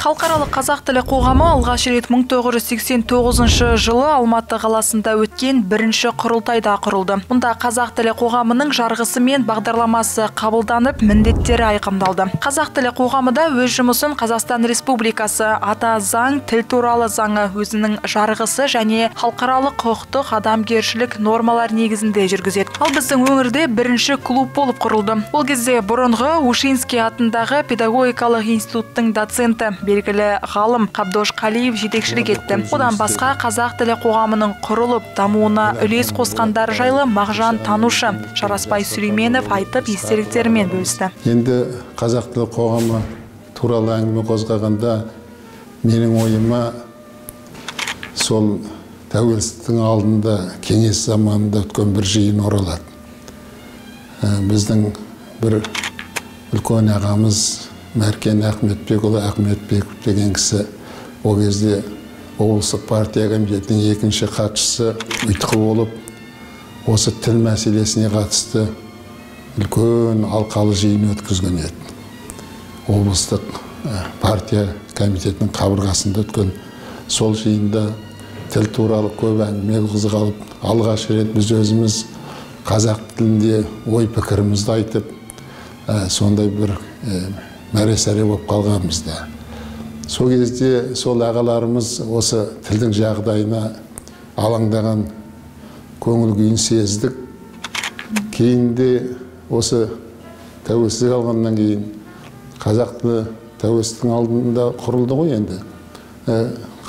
Халықаралық қазақ тілі қоғамы алғаш рет 1989 жылы Алматы қаласында өткен бірінші құрылтайда құрылды. Мұнда қазақ тілі қоғамының жарғысы мен бағдарламасы қабылданып, міндеттері айқындалды. Қазақ тілі қоғамыда өз жұмысын Қазақстан Республикасы ата заң, тіл туралы заңы өзінің жарғысы және халықаралық құқықтық адамгершілік нормалар негізінде жүргізеді. Ал біздің өңірде бірінші клуб болып құрылды. Ол кезде бұрынғы Ушинский атындағы педагогикалық институттың доценті белгілі ғалым Қабдош Қалиев жетекшілік етті. Одан басқа қазақ тілі қоғамының құрылып дамуына үлес қосқандары жайлы Мағжан танушы Жарасбай Сүлейменов айтып естеліктерімен бөлісті. Енді қазақ тілі қоғамы туралы әңгіме қозғағанда менің ойыма сол тәуелсіздіктің алдында кеңес заманында өткен бір жиын оралады. Біздің бір үлкен ағамыз Мәркен Ахметбекұлы Ахметбеков деген кісі ол кезде облыстық партия комитетінің екінші хатшысы ұйытқы болып, осы тіл мәселесіне қатысты үлкен алқалы жиын өткізген еді. Облыстық партия комитетінің қабырғасында өткен сол жиында тіл туралы көп әңгіме қозғалып, алғаш рет біз өзіміз қазақ тілінде ой пікірімізді айтып, сондай бір мәресәре болып қалғанымызда. Сол кезде сол ағаларымыз осы тілдің жағдайына алаңдаған көңіл күйін сездік. Кейінде осы тәуелсіздік алғаннан кейін қазақ тілі тәуелсіздіктің алдында құрылды ғой енді.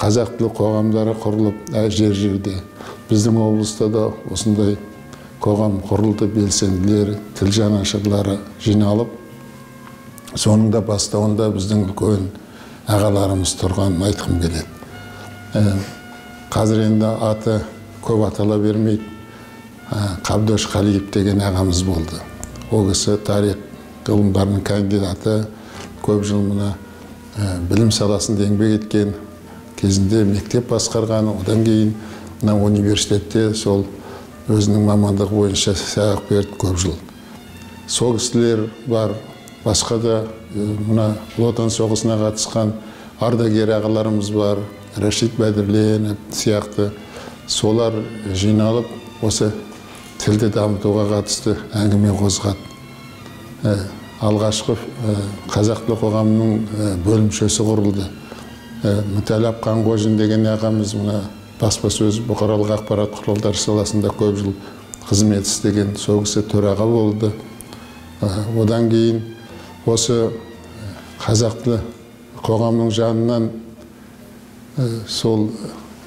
Қазақ тілі қоғамдары құрылып, жер-жерде. Біздің облыста да осындай қоғам құрылды, белсенділер, тіл жанашырлары жиналып, соның да бастауында біздің үлкен ағаларымыз тұрғанын айтқым келеді. Қазір енді аты көп атала бермейді. Қабдош Қалиев деген ағамыз болды. Ол кісі тарих ғылымдарының кандидаты, көп жыл мына білім саласында еңбек еткен, кезінде мектеп басқарған, одан кейін университетте сол өзінің мамандығы бойынша сабақ берді көп жыл. Сол кісілер бар. Басқа да мына Отан соғысына қатысқан ардагер ағаларымыз бар, Рашид Бәдірленов сияқты. Солар жиналып, осы тілді дамытуға қатысты әңгіме қозғады. Алғашқы қазақ тілі қоғамының бөлімшесі құрылды. Мүтәлләп Қанғожин деген ағамыз мына баспасөз бұқаралық ақпарат құралдары саласында көп жыл қызмет істеген, сол кісі төраға болды. Одан кейін осы қазақ тілі қоғамның жанынан сол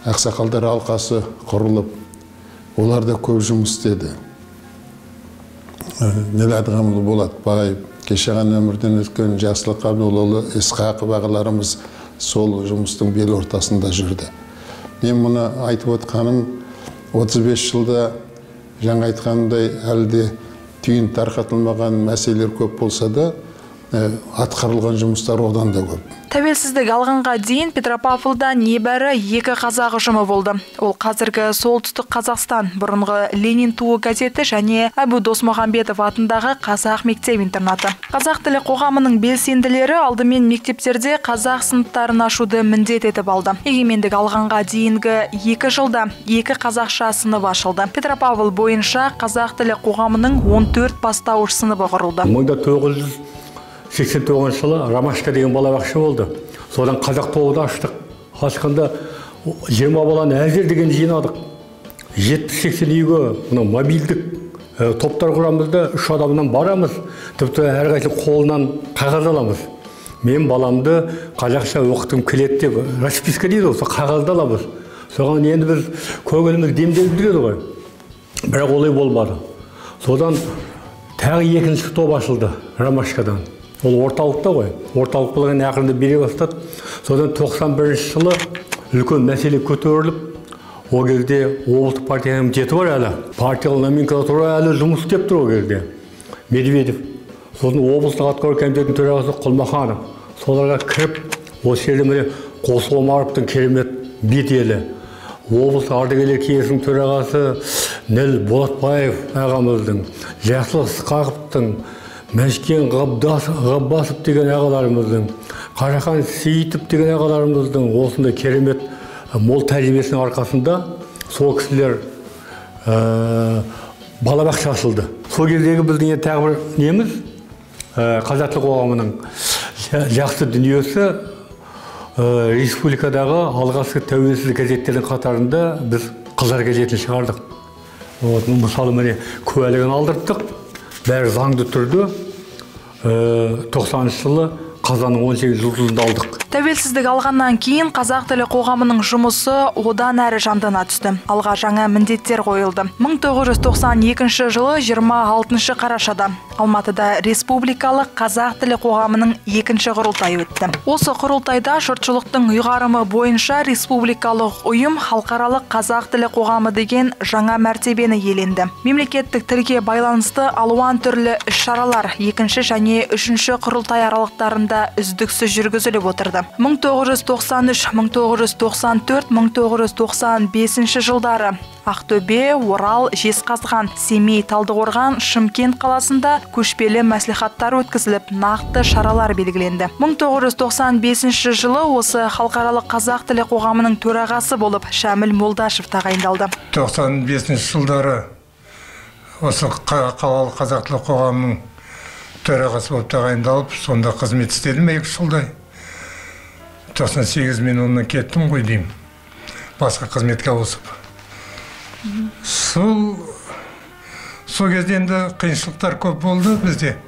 ақсақалдар алқасы құрылып, олар да көп жұмыс істеді. Неләдіғамылы болады, бағай кешаған өмірден өткен Жасылық Абдулұлы, Исқақов ағаларымыз сол жұмыстың бел ортасында жүрді. Мен мұны айтып отқаным, 35 жылда жаңа айтқанымдай әлде түйін тарқатылмаған мәселелер көп болса да, атқарылған жұмыстар одан да көп. Тәуелсіздік алғанға дейін Петропавлда небәрі 2 қазақ ұжымы болды. Ол қазіргі Солтүстік Қазақстан, бұрынғы Ленин туы газеті және Әбу Досмағамбетов атындағы қазақ мектеп-интернаты. Қазақ тілі қоғамының белсенділері алдымен мектептерде қазақ сыныптарын ашуды міндет етіп алды. Егемендік алғанға дейінгі 2 жылда 2 қазақша сынып ашылды. Петропавл бойынша қазақ тілі қоғамының 14 бастауыш сыныбы құрылды. 1989 жылы Ромашка деген балабақша болды. Содан қазақ тобы аштық. Ашқанда 20 баланы әзер деген жинадық. 70-80 үйге мобильдік топтар құрамызда 3 адамнан барамыз. Тіпті әрқайсы қолынан қағаз аламыз. Мен баламды қазақша оқытым келеді деп расписка дейді, осы қағазды аламыз. Соған енді біз көңіліміз демделіп жүреді ғой. Бірақ олай болмады. Содан тағы 2-ші топ ашылды Ромашкадан. Ол орталықта ғой. Орталық болған ақырында бере бастады. Содан 91 жылы үлкен мәселе көтеріліп, ол кезде облыстық партия комитеті бар әлі. Партиялық номенклатура әлі жұмыс істеп тұр ол кезде. Медведев. Содан облыстық атқару комитетінің төрағасы Құлмаханов. Соларға кіріп, осы жерде Қосыл Омаровтың керемет беделі. Облыстық ардагерлер кеңесінің төрағасы Нел Болатбаев ағамыздың, Жасылық Ысқақовтың, Мәшкен Ғаббасов деген ағаларымыздың, Қарахан Сейітов деген ағаларымыздың осындай керемет мол тәжірибесінің арқасында сол кісілер балабақша ашылды. Сол кездегі біздің тағы бір неміз қазақ тілі қоғамының жақсы дүниесі республикадағы алғашқы тәуелсіз газеттердің қатарында біз Қыздар газетін шығардық. Мысалы міне куәлігін алдырттық, бәрі заңды түрде 90 жылы қазанның 18 жұлдызында алдық. Тәуелсіздік алғаннан кейін қазақ тілі қоғамының жұмысы одан әрі жандана түсті. Алға жаңа міндеттер қойылды. 1992 жылы 26 қарашада Алматыда республикалық қазақ тілі қоғамының екінші құрылтайы өтті. Осы құрылтайда жұртшылықтың ұйғарымы бойынша республикалық ұйым халықаралық қазақ тілі қоғамы деген жаңа мәртебені иеленді. Мемлекеттік тілге байланысты алуан түрлі іс-шаралар екінші және үшінші құрылтай аралықтарында үздіксіз жүргізіліп отырды. 1993, 1994, 1995 жылдары Ақтөбе, Орал, Жезқазған, Семей, Талдықорған, Шымкент қаласында көшпелі мәслихаттар өткізіліп, нақты шаралар белгіленді. 1995 жылы осы халықаралық қазақ тілі қоғамының төрағасы болып Шәміл Молдашев тағайындалды. 95 жылдары осы қалалық қазақ тілі қоғамының төрағасы болып тағайындалып, сонда қызмет істедім 2 жылдай. 98 мен оннан кеттім ғой деймін, басқа қызметке ауысып. Сол кезде енді қиыншылықтар көп болды бізде.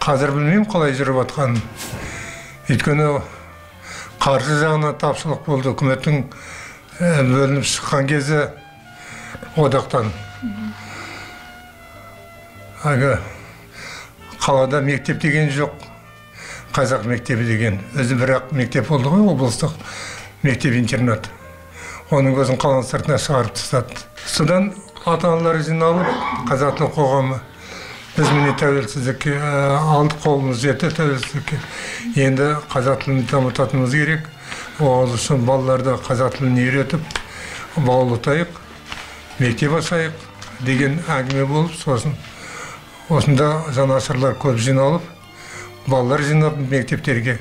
Қазір білмеймін қалай жүріп жатқанын. Өйткені қаржы жағынан тапшылық болды. Үкіметтің бөлініп шыққан кезі одақтан. Қалада мектеп деген жоқ. Қазақ мектебі деген. Өзі бірақ мектеп болды ғой, облыстық мектеп-интернат. Оның өзін қаланың сыртына шығарып тастады. Содан ата-аналар жиналып, қазақ тілі қоғамы біз міне тәуелсіздікке алдық, қолымыз жетті тәуелсіздікке. Енді қазақ тілін дамытатынымыз керек. Ол үшін балаларды қазақ тілін үйретіп, баулытайық, мектеп ашайық деген әңгіме болып, сосын осында жанашырлар көп жиналып, балалар жинап мектептерге,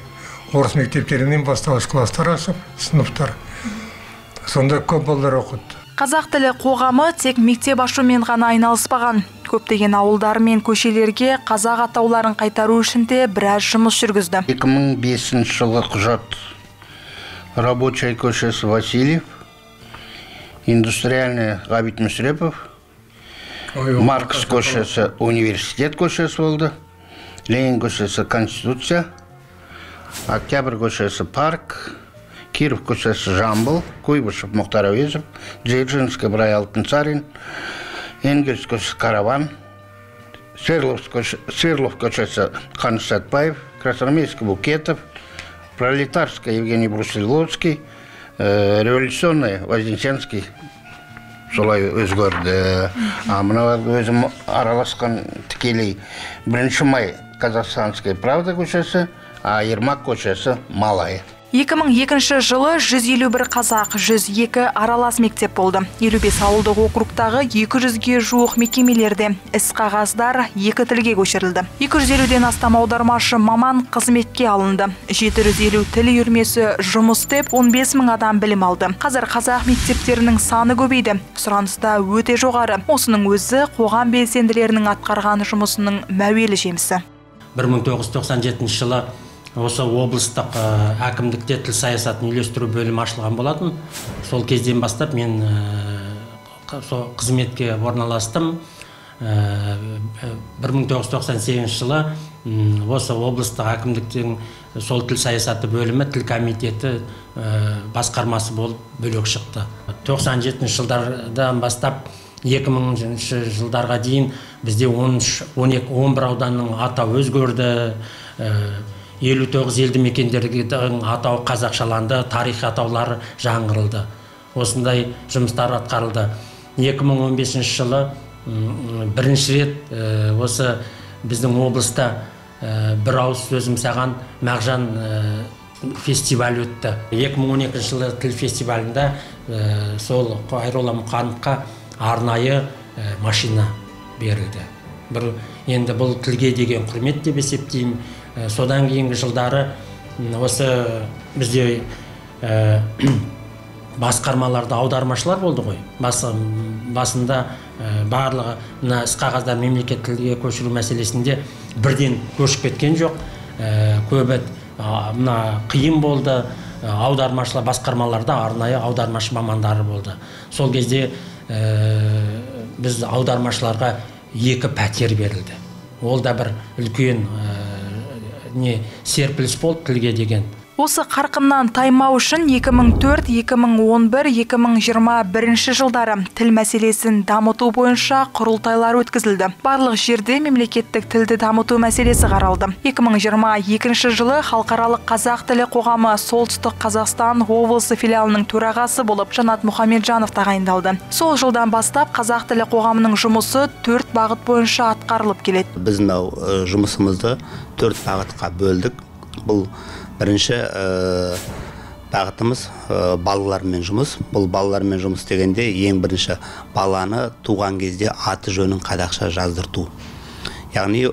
орыс мектептерінен бастауыш класстар ашып, сыныптар. Сонда көп балалар оқыды. Қазақ тілі қоғамы тек мектеп ашумен ғана айналыспаған. Көптеген ауылдар мен көшелерге қазақ атауларын қайтару үшін де біраз жұмыс жүргізді. 2005 жылғы құжат Рабочая көшесі Васильев, Индустриальный Ғабит Мүсірепов, Маркс көшесі Университет көшесі болды, Ленин көшесі Конституция, Октябрь көшесі Парк, Киров көшесі Жамбыл, Куйбышев Мұхтар Әуезов, Дзержинский Ыбырай Алтынсарин, Энгельс көшесі Караван, Сверлов көшесі Қаныш Сәтбаев, Красноармейский Букетов, Пролетарский Евгений Брусиловский, Революционный Вознесенский солай өзгерді. Мына өзім араласқан тікелей 1 май Казахстанская Правда көшесі, Ермак көшесі Малай. 2002 жылы 151 қазақ, 102 аралас мектеп болды. 55 ауылдық округтағы 200-ге жуық мекемелерде іс қағаздар 2 тілге көшірілді. 250-ден астам аудармашы маман қызметке алынды. 750 тіл үйірмесі жұмыс істеп, 15 000 адам білім алды. Қазір қазақ мектептерінің саны көбейді. Сұраныста өте жоғары. Осының өзі қоғам белсенділерінің атқарған жұмысының мәуелі жемісі. 1997 жылы осы облыстық әкімдікте тіл саясатын үйлестіру бөлімі ашылған болатын. Сол кезден бастап мен қызметке орналастым. 1998 жылы осы облыстық әкімдіктің сол тіл саясаты бөлімі тіл комитеті басқармасы болып бөлек шықты. 97 жылдардан бастап 2000 жылдарға дейін бізде 11 ауданның атауы өзгерді. 59 елді мекендердің атауы қазақшаланды, тарихи атаулары жаңғырылды. Осындай жұмыстар атқарылды. 2015 жылы бірінші рет осы біздің облыста бір ауыз сөзім саған Мағжан фестиваль өтті. 2012 жылы тіл фестивалінде сол Қайролла Мұқановқа арнайы машина берілді. Енді бұл тілге деген құрмет деп есептеймін. Содан кейінгі жылдары осы бізде басқармаларда аудармашылар болды ғой. Басында барлығы мына іс-қағаздар мемлекеттік тілге көшіру мәселесінде бірден көшіп кеткен жоқ. Көбі мына қиын болды. Аудармашылар басқармаларда арнайы аудармашы мамандары болды. Сол кезде біз аудармашыларға 2 пәтер берілді. Ол да бір үлкен серпіліс болды тілге деген. Осы қарқыннан таймау үшін 2004, 2011, 2021 жылдары тіл мәселесін дамыту бойынша құрылтайлар өткізілді. Барлық жерде мемлекеттік тілді дамыту мәселесі қаралды. 2022 жылы халықаралық қазақ тілі қоғамы Солтүстік Қазақстан облысы филиалының төрағасы болып Жанат Мұхамеджанов тағайындалды. Сол жылдан бастап қазақ тілі қоғамының жұмысы 4 бағыт бойынша атқарылып келеді. Біз жұмысымызды 4 бағытқа бөлдік. Бұл бірінші бағытымыз балалармен жұмыс. Бұл балалармен жұмыс дегенде ең бірінші баланы туған кезде аты жөнін қазақша жаздырту. Яғни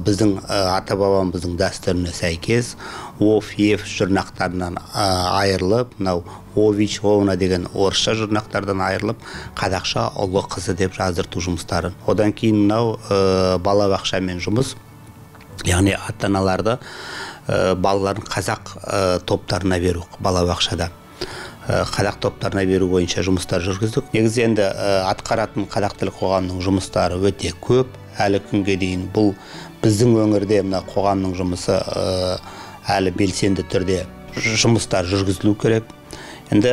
біздің ата-бабамыздың дәстүріне сәйкес ОФ, ЕФ жұрнақтарынан айырылып, Ович, Овна деген орысша жұрнақтардан айырылып, қазақша ұлы қызы деп жаздырту жұмыстарын. Одан кейін балабақшамен жұмыс. Яғни ата-аналарды балаларын қазақ топтарына беру балабақшада. Қазақ топтарына беру бойынша жұмыстар жүргіздік. Негізі енді атқаратын қазақ тілі қоғамның жұмыстары өте көп. Әлі күнге дейін бұл біздің өңірде қоғамның жұмысы әлі белсенді түрде жұмыстар жүргізілу керек. Енді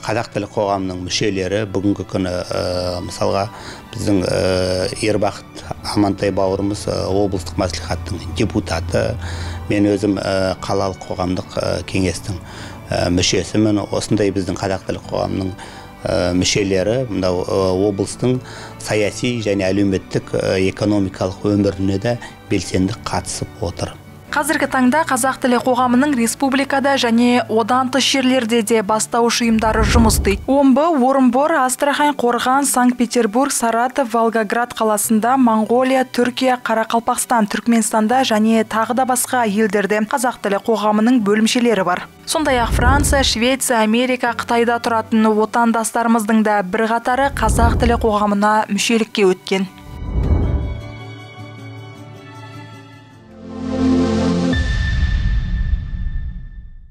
қазақ тілі қоғамның мүшелері бүгінгі күні мысалға біздің Ербақыт Амантай бауырымыз облыстық мәслихаттың депутаты, мен өзім қалалық қоғамдық кеңестің мүшесімін. Осындай біздің қазақ тілі қоғамның мүшелері облыстың саяси және әлеуметтік экономикалық өміріне де белсенді қатысып отыр. Қазіргі таңда қазақ тілі қоғамының республикада және одан тыс жерлерде де бастауыш ұйымдары жұмыс істейді. Омбы, Орынбор, Астрахань, Қорған, Санкт-Петербург, Саратов, Волгоград қаласында, Моңғолия, Түркия, Қарақалпақстан, Түркменстанда және тағы да басқа елдерде қазақ тілі қоғамының бөлімшелері бар. Сондай-ақ Франция, Швеция, Америка, Қытайда тұратын отандастарымыздың да бірқатары қазақ тілі қоғамына мүшелікке өткен.